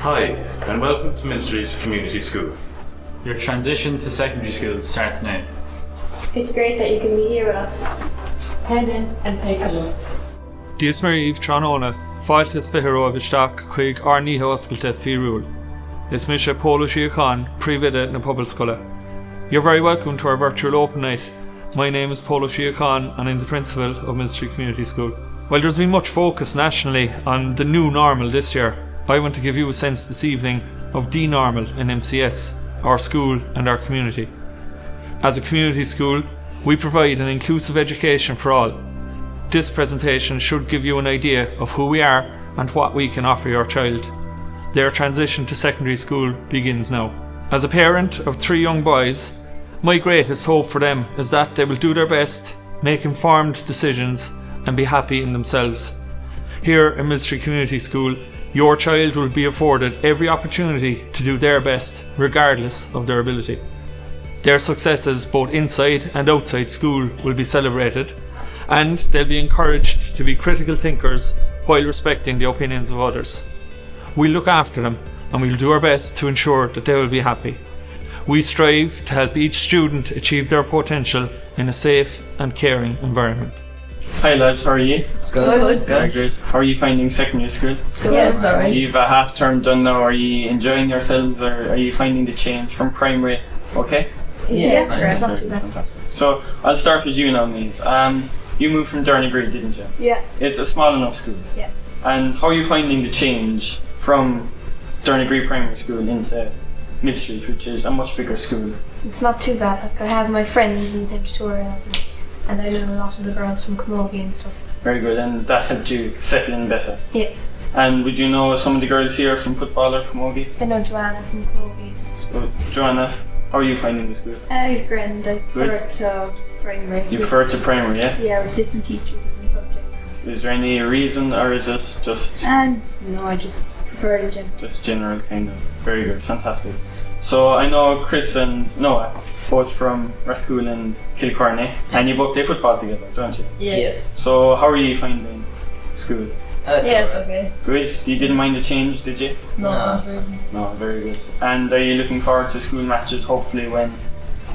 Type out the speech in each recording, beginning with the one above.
Hi, and welcome to Mill Street Community School. Your transition to secondary school starts now. It's great that you can be here with us. Head in and take a look. Dies Maríomh Tránóna, fáiltas fitheróibh isteach chuig árníthe oscailte fiúil. Is mis sé Póla Síocháin, príomhide na Pobal Scoile. You're very welcome to our virtual open night. My name is Póla Síocháin and I'm the principal of Mill Street Community School. While there's been much focus nationally on the new normal this year, I want to give you a sense this evening of the normal in MCS, our school and our community. As a community school, we provide an inclusive education for all. This presentation should give you an idea of who we are and what we can offer your child. Their transition to secondary school begins now. As a parent of 3 young boys, my greatest hope for them is that they will do their best, make informed decisions and be happy in themselves. Here in Mill Street Community School, your child will be afforded every opportunity to do their best, regardless of their ability. Their successes both inside and outside school will be celebrated, and they'll be encouraged to be critical thinkers while respecting the opinions of others. We'll look after them and we'll do our best to ensure that they will be happy. We strive to help each student achieve their potential in a safe and caring environment. Hi lads, how are you? Good. Very good. How are you finding secondary school? Yes, alright. You've a half term done now. Are you enjoying yourselves, or are you finding the change from primary? Okay? Yes, Very not too bad. fantastic. So I'll start with you now, Míle. You moved from Donegal, didn't you? Yeah. It's a small enough school. Yeah. And how are you finding the change from Donegal Primary School into Mill Street, which is a much bigger school? It's not too bad. Like, I have my friends in the same tutorial as me, and I know a lot of the girls from Camogie and stuff. Very good, and that helped you settle in better. Yeah. And would you know some of the girls here from football or Camogie? I know Joanna from Camogie. So, Joanna, how are you finding the school? Grand. I prefer it to primary. You prefer it to primary, yeah? Yeah, with different teachers and subjects. Is there any reason, or is it just No, I just prefer it in general. just general kind of? Very good, fantastic. So I know Chris and Noah, both from Rathcoole and Kilcorny, and you both play football together, don't you? Yeah. So how are you finding school? That's Yeah, it's alright. okay. Good? You didn't mind the change, did you? No, not it's- really. No, very good. And are you looking forward to school matches, hopefully, when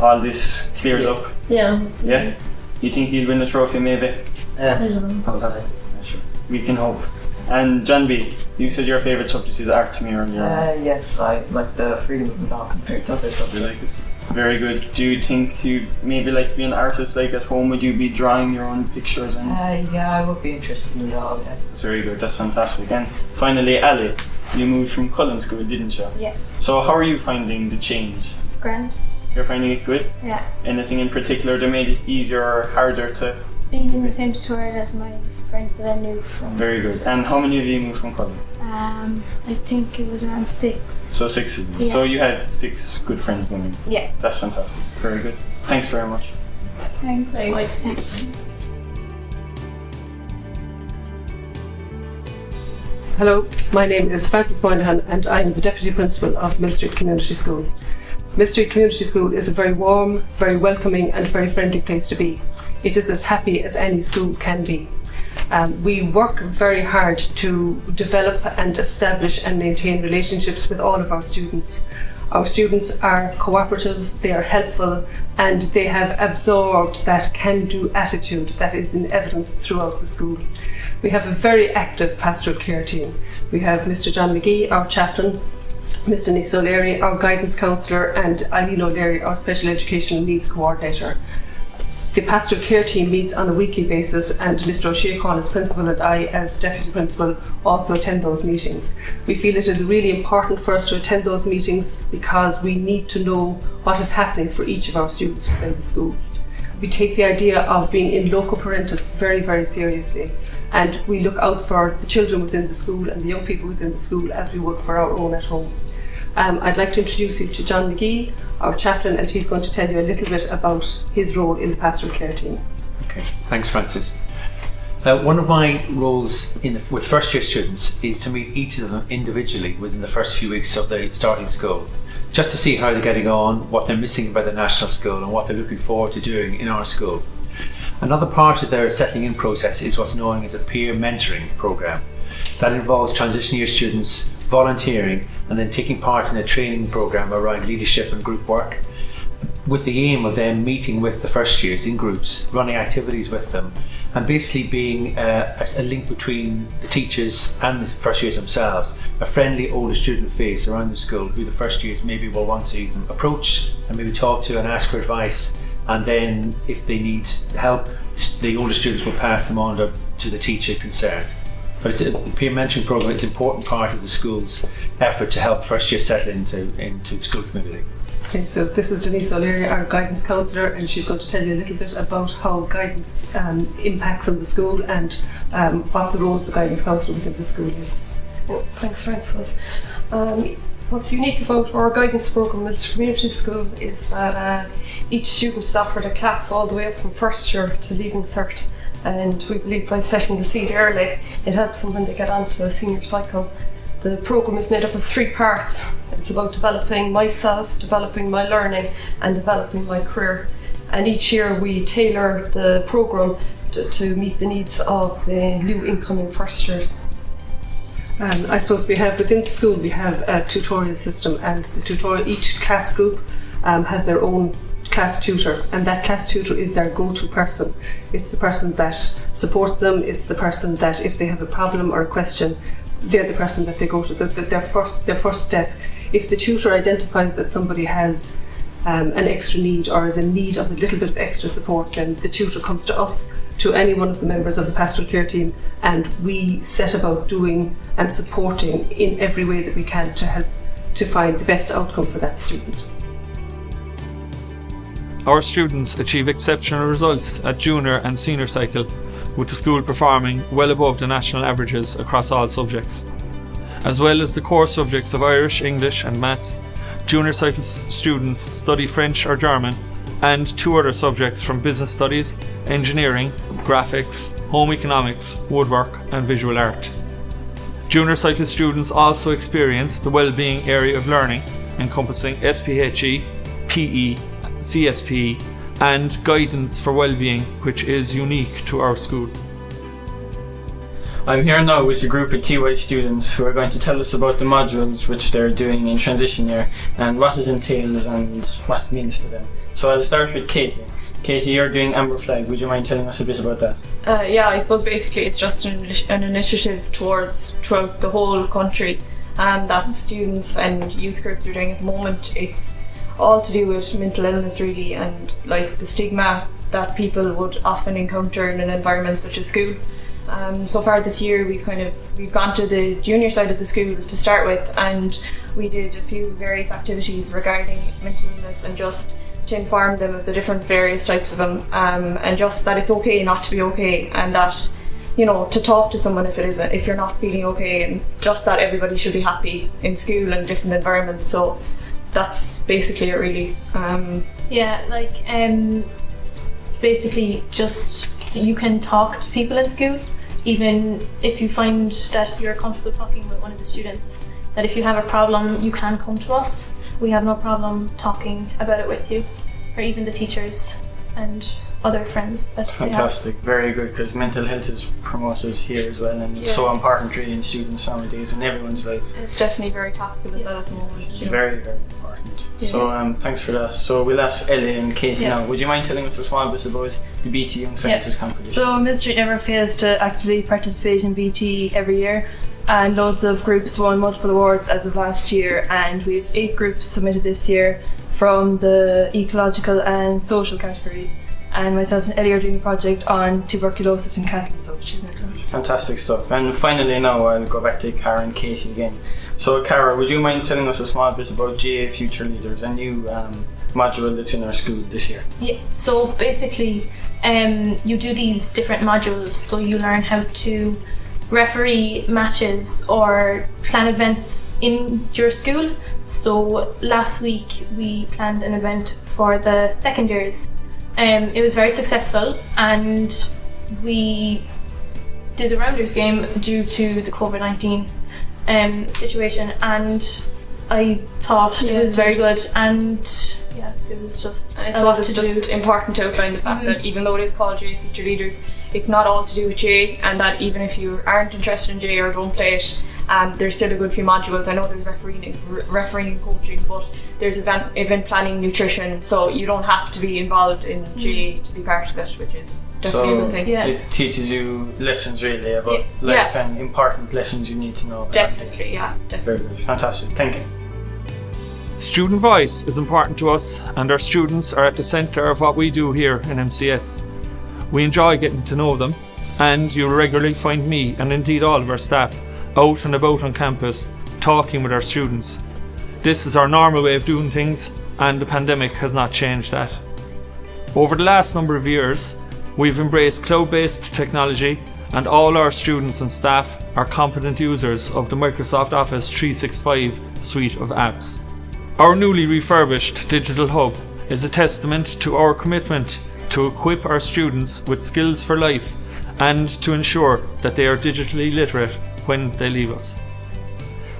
all this clears Yeah. up? Yeah. Yeah? You think you'll win the trophy, maybe? Yeah. I don't know. Fantastic. Yeah, sure. We can hope. And John B, you said your favourite subject is art to me earlier on. Yes, I like the freedom of it all compared to other subjects. Very good. Do you think you'd maybe like to be an artist, like at home? Would you be drawing your own pictures? And Yeah, I would be interested in it all. Yeah. That's very good. That's fantastic. And finally, Ali, you moved from Cullen School, didn't you? Yeah. So how are you finding the change? Grand. You're finding it good? Yeah. Anything in particular that made it easier or harder to? Being in the same tutorial as my friends that I knew from. Very good. And how many of you moved from Cullen? I think it was around 6. So 6 of you. Yeah. So you had 6 good friends moving. Yeah. That's fantastic. Very good. Thanks very much. Thanks. Hello, my name is Frances Moynihan and I'm the Deputy Principal of Mill Street Community School. Mill Street Community School is a very warm, very welcoming and very friendly place to be. It is as happy as any school can be. We work very hard to develop and establish and maintain relationships with all of our students. Our students are cooperative, they are helpful, and they have absorbed that can-do attitude that is in evidence throughout the school. We have a very active pastoral care team. We have Mr. John McGee, our chaplain, Mr. Nice O'Leary, our guidance counsellor, and Eileen O'Leary, our special educational needs coordinator. The pastoral care team meets on a weekly basis, and Mr. O'Sheacon as principal and I as deputy principal also attend those meetings. We feel it is really important for us to attend those meetings because we need to know what is happening for each of our students within the school. We take the idea of being in loco parentis very, very seriously, and we look out for the children within the school and the young people within the school as we would for our own at home. I'd like to introduce you to John McGee, our chaplain, and he's going to tell you a little bit about his role in the pastoral care team. Okay, thanks Francis. One of my roles with first year students is to meet each of them individually within the first few weeks of the starting school, just to see how they're getting on, what they're missing by the national school and what they're looking forward to doing in our school. Another part of their settling in process is what's known as a peer mentoring programme. That involves transition year students volunteering, and then taking part in a training programme around leadership and group work, with the aim of then meeting with the first years in groups, running activities with them, and basically being a link between the teachers and the first years themselves, a friendly older student face around the school who the first years maybe will want to approach and maybe talk to and ask for advice, and then if they need help, the older students will pass them on to the teacher concerned. But the peer mentoring programme is an important part of the school's effort to help first years settle into the school community. Okay, so this is Denise O'Leary, our guidance counsellor, and she's going to tell you a little bit about how guidance impacts on the school and what the role of the guidance counsellor within the school is. Thanks, Francis. What's unique about our guidance programme at Community School is that each student is offered a class all the way up from first year to Leaving Cert, and we believe by setting the seed early it helps them when they get onto a senior cycle. The programme is made up of 3 parts. It's about developing myself, developing my learning, and developing my career. And each year we tailor the programme to meet the needs of the new incoming first years. I suppose within the school we have a tutorial system, and each class group has their own class tutor, and that class tutor is their go-to person. It's the person that supports them, it's the person that if they have a problem or a question, they're the person that they go to, their first step. If the tutor identifies that somebody has an extra need or is in need of a little bit of extra support, then the tutor comes to us, to any one of the members of the pastoral care team, and we set about doing and supporting in every way that we can to help to find the best outcome for that student. Our students achieve exceptional results at junior and senior cycle, with the school performing well above the national averages across all subjects. As well as the core subjects of Irish, English and Maths, junior cycle students study French or German and 2 other subjects from business studies, engineering, graphics, home economics, woodwork and visual art. Junior cycle students also experience the wellbeing area of learning, encompassing SPHE, PE, CSP and guidance for wellbeing, which is unique to our school. I'm here now with a group of TY students who are going to tell us about the modules which they're doing in transition year and what it entails and what it means to them. So I'll start with Katie. Katie, you're doing Amber Flag. Would you mind telling us a bit about that? Yeah, I suppose basically it's just an initiative throughout the whole country that students and youth groups are doing at the moment. It's all to do with mental illness really, and like the stigma that people would often encounter in an environment such as school. So far this year we've gone to the junior side of the school to start with, and we did a few various activities regarding mental illness and just to inform them of the different various types of them, and just that it's okay not to be okay, and that, you know, to talk to someone if you're not feeling okay, and just that everybody should be happy in school and different environments. So that's basically it really. Basically just you can talk to people in school, even if you find that you're comfortable talking with one of the students, that if you have a problem you can come to us. We have no problem talking about it with you, or even the teachers and other friends that Fantastic, very good, because mental health is promoted here as well, and it's so important really in students nowadays in everyone's life. It's definitely very topical as well at the moment. Very, very important. So thanks for that. So we'll ask Ellie and Katie now. Would you mind telling us a small bit about the BT Young Scientist competition? So Mill Street never fails to actively participate in BT every year, and loads of groups won multiple awards as of last year, and we have 8 groups submitted this year from the ecological and social categories, and myself and Ellie are doing a project on tuberculosis in cattle, so she's going to come. Fantastic stuff. And finally now I'll go back to Cara and Katie again. So Cara, would you mind telling us a small bit about GA Future Leaders, a new module that's in our school this year? Yeah, so basically you do these different modules, so you learn how to referee matches or plan events in your school. So last week we planned an event for the second years. It was very successful, and we did a rounders game due to the COVID-19 situation, and I thought it was very good, and yeah, there was just And I a lot suppose it's to just do. important to outline the fact that even though it is called J Feature Leaders, it's not all to do with J, and that even if you aren't interested in J or don't play it, there's still a good few modules. I know there's refereeing and coaching, but there's event planning, nutrition, so you don't have to be involved in J to be part of it, which is definitely a good thing. Yeah. It teaches you lessons really about life and important lessons you need to know. Definitely, yeah, definitely. Very good, fantastic. Thank you. Student voice is important to us, and our students are at the centre of what we do here in MCS. We enjoy getting to know them, and you'll regularly find me, and indeed all of our staff, out and about on campus, talking with our students. This is our normal way of doing things, and the pandemic has not changed that. Over the last number of years, we've embraced cloud-based technology, and all our students and staff are competent users of the Microsoft Office 365 suite of apps. Our newly refurbished digital hub is a testament to our commitment to equip our students with skills for life and to ensure that they are digitally literate when they leave us.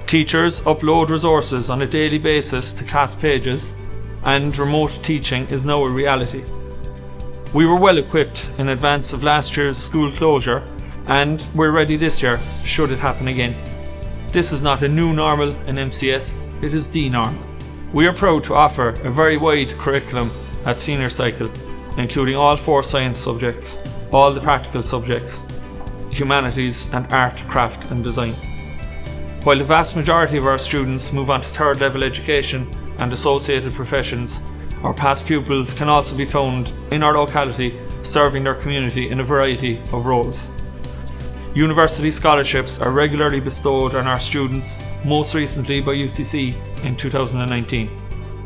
Teachers upload resources on a daily basis to class pages, and remote teaching is now a reality. We were well equipped in advance of last year's school closure, and we're ready this year should it happen again. This is not a new normal in MCS, it is the normal. We are proud to offer a very wide curriculum at senior cycle, including all 4 science subjects, all the practical subjects, humanities and art, craft and design. While the vast majority of our students move on to 3rd level education and associated professions, our past pupils can also be found in our locality serving their community in a variety of roles. University scholarships are regularly bestowed on our students, most recently by UCC in 2019.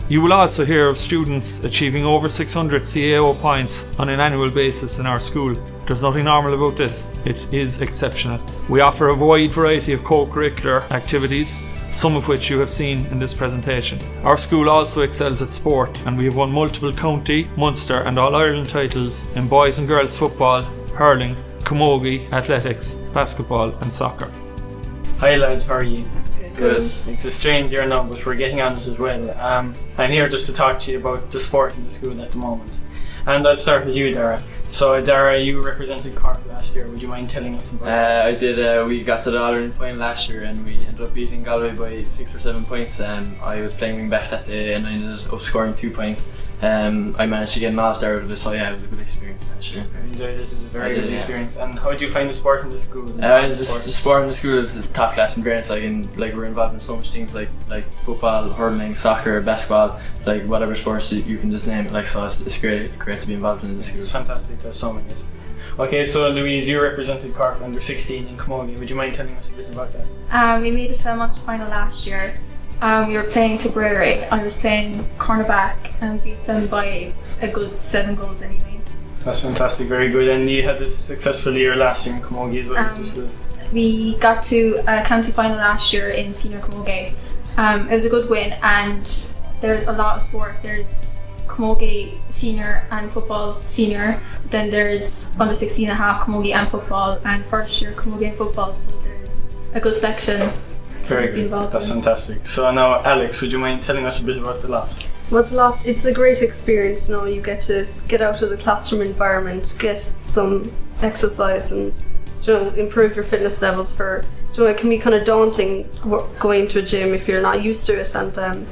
You will also hear of students achieving over 600 CAO points on an annual basis in our school. There's nothing normal about this, it is exceptional. We offer a wide variety of co-curricular activities, some of which you have seen in this presentation. Our school also excels at sport, and we have won multiple county, Munster and All-Ireland titles in boys and girls football, hurling, camogie, athletics, basketball and soccer. Hi lads, how are you? Good. It's a strange year now, but we're getting on it as well. I'm here just to talk to you about the sport in the school at the moment. And I'll start with you, Dara. So Dara, you represented Cork last year. Would you mind telling us about that? I did. We got to the All-Ireland final last year and we ended up beating Galway by 6 or 7 points. I was playing wing back that day and I ended up scoring 2 points. I managed to get an all-star out of it, so yeah, it was a good experience last year. I enjoyed it. It was a very good experience. And how do you find the sport in the school? The sport in the school is top class and great. We're involved in so much things like football, hurling, soccer, basketball, like whatever sports you can just name it. So it's great to be involved in the school. It's fantastic to have so many. Okay, so Louise, you represented Cork under 16 in camogie. Would you mind telling us a bit about that? We made it to the monster final last year. We were playing Tipperary. I was playing cornerback and we beat them by a good 7 goals anyway. That's fantastic, very good. And you had a successful year last year in camogie as well with the school. We got to a county final last year in senior camogie. It was a good win and there's a lot of sport. There's camogie senior and football senior. Then there's under 16 and a half camogie and football and first year camogie and football. So there's a good section. Very good, that's fantastic. So now Alex, would you mind telling us a bit about the Loft? Well, the Loft, it's a great experience, you get to get out of the classroom environment, get some exercise and improve your fitness levels for, it can be kind of daunting going to a gym if you're not used to it, and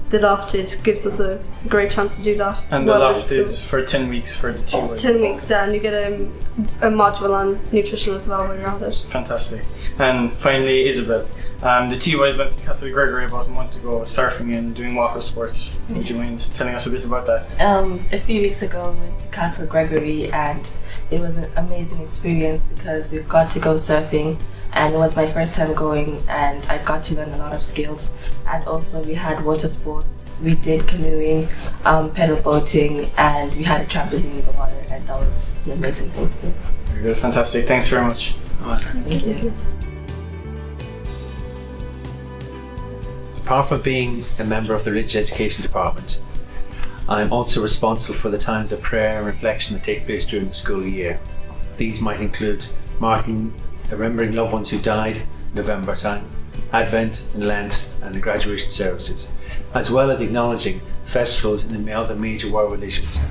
the Loft, it gives us a great chance to do that. And the Loft is for 10 weeks for the TY. 10 weeks, and you get a module on nutrition as well when you're at it. Fantastic. And finally, Isabel. The TYs went to Castle Gregory about a month ago, surfing and doing water sports. Would you mind telling us a bit about that? A few weeks ago we went to Castle Gregory and it was an amazing experience because we got to go surfing and it was my first time going and I got to learn a lot of skills, and also we had water sports, we did canoeing, pedal boating, and we had a trampoline in the water, and that was an amazing thing to do. Very good, fantastic, thanks very much. Thank you. Apart from being a member of the Religious Education Department, I am also responsible for the times of prayer and reflection that take place during the school year. These might include remembering loved ones who died November time, Advent and Lent and the graduation services, as well as acknowledging festivals and other major world religions.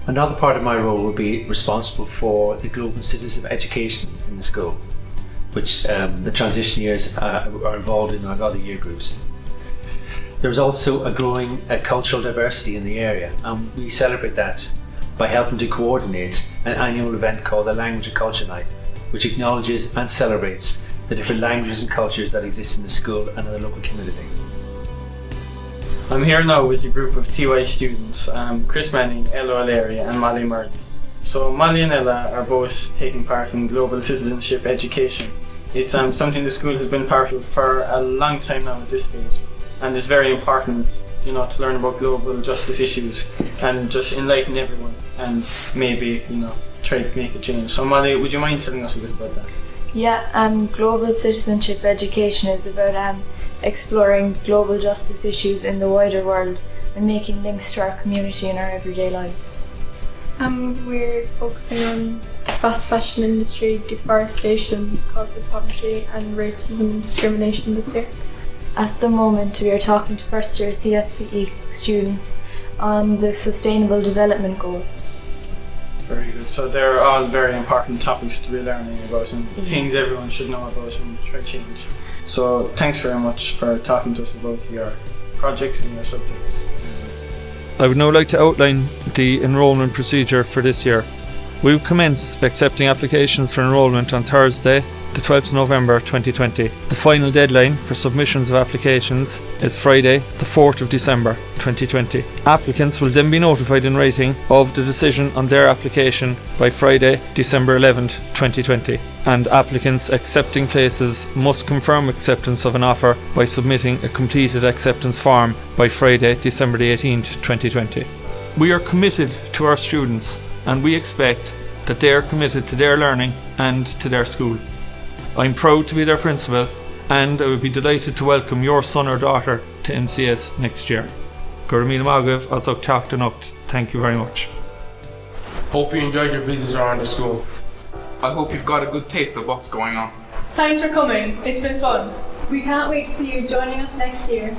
Another part of my role will be responsible for the global citizenship education in the school, which the transition years are involved in like other year groups. There's also a growing cultural diversity in the area, and we celebrate that by helping to coordinate an annual event called the Language and Culture Night, which acknowledges and celebrates the different languages and cultures that exist in the school and in the local community. I'm here now with a group of TY students, Chris Manning, Ella O'Leary and Molly Murray. So Molly and Ella are both taking part in global citizenship education. It's something the school has been part of for a long time now at this stage, and it's very important, to learn about global justice issues and just enlighten everyone and maybe, try to make a change. So Molly, would you mind telling us a bit about that? Yeah, global citizenship education is about exploring global justice issues in the wider world and making links to our community and our everyday lives. We're focusing on the fast fashion industry, deforestation, cause of poverty and racism and discrimination this year. At the moment, we are talking to first year CSPE students on the Sustainable Development Goals. Very good. So they're all very important topics to be learning about and things everyone should know about and try to change. So thanks very much for talking to us about your projects and your subjects. I would now like to outline the enrolment procedure for this year. We will commence accepting applications for enrolment on Thursday, the 12th of November 2020. The final deadline for submissions of applications is Friday, the 4th of December 2020. Applicants will then be notified in writing of the decision on their application by Friday, December 11th, 2020. And applicants accepting places must confirm acceptance of an offer by submitting a completed acceptance form by Friday, December the 18th, 2020. We are committed to our students, and we expect that they are committed to their learning and to their school. I'm proud to be their principal, and I would be delighted to welcome your son or daughter to MCS next year. Míle Magav as Thank you very much. Hope you enjoyed your visit around the school. I hope you've got a good taste of what's going on. Thanks for coming. It's been fun. We can't wait to see you joining us next year.